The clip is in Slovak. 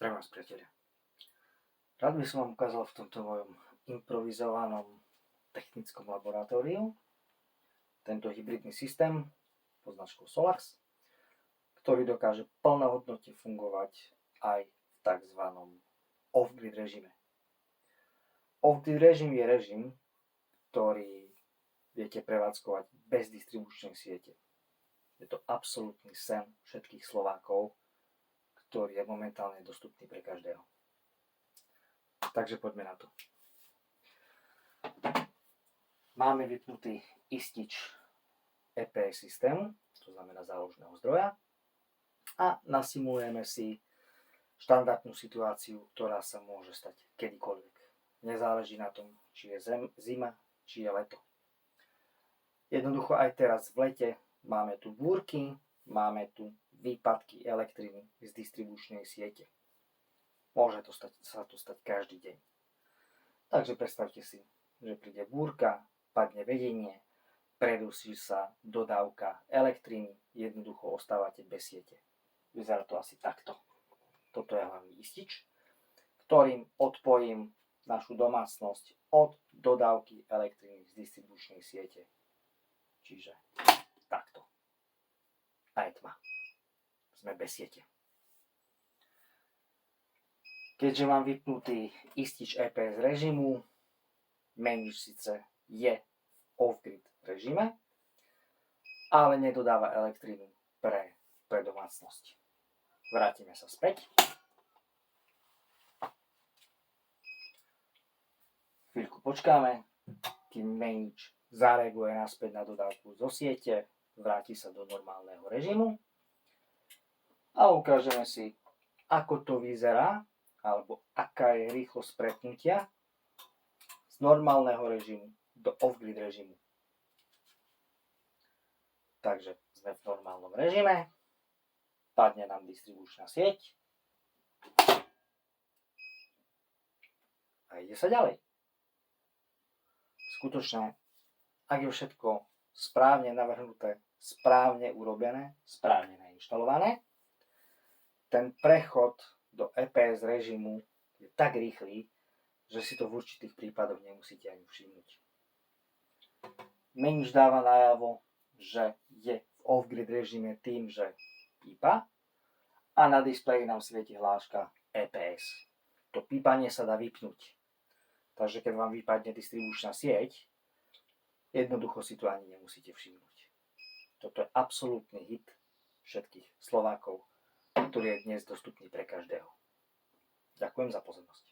Zdravím vás, priatelia. Rád by som vám ukázal v tomto mojom improvizovanom technickom laboratóriu tento hybridný systém pod značkou Solax, ktorý dokáže plnohodnotne fungovať aj v tzv. Off-grid režime. Off-grid režim je režim, ktorý viete prevádzkovať bez distribučnej siete. Je to absolútny sen všetkých Slovákov, ktorý je momentálne dostupný pre každého. Takže poďme na to. Máme vypnutý istič EPS systému, to znamená záložného zdroja, a nasimulujeme si štandardnú situáciu, ktorá sa môže stať kedykoľvek. Nezáleží na tom, či je zima, či je leto. Jednoducho aj teraz v lete máme tu búrky, máme tu výpadky elektriny z distribučnej siete. Môže sa to stať každý deň. Takže predstavte si, že príde búrka, padne vedenie, preruší sa dodávka elektriny, jednoducho ostávate bez siete. Vyzerá to asi takto. Toto je hlavný istič, ktorým odpojím našu domácnosť od dodávky elektriny z distribučnej siete. Čiže takto. A je tma. Sme bez siete. Keďže mám vypnutý istič EPS režimu, menič síce je v off-grid režime, ale nedodáva elektrínu pre domácnosť. Vrátime sa späť. Chvíľku počkáme, kým menič zareaguje naspäť na dodávku zo siete, vráti sa do normálneho režimu a ukážeme si, ako to vyzerá, alebo aká je rýchlosť prepnutia z normálneho režimu do off-grid režimu. Takže sme v normálnom režime, padne nám distribučná sieť a ide sa ďalej. Skutočne, ak je všetko správne navrhnuté, správne urobené, správne nainštalované, ten prechod do EPS režimu je tak rýchly, že si to v určitých prípadoch nemusíte ani všimnúť. Menič dáva najavo, že je v off-grid režime tým, že pípa a na displeji nám svieti hláška EPS. To pípanie sa dá vypnúť. Takže keď vám vypadne distribučná sieť, jednoducho si to ani nemusíte všimnúť. Toto je absolútny hit všetkých Slovákov, ktorý je dnes dostupný pre každého. Ďakujem za pozornosť.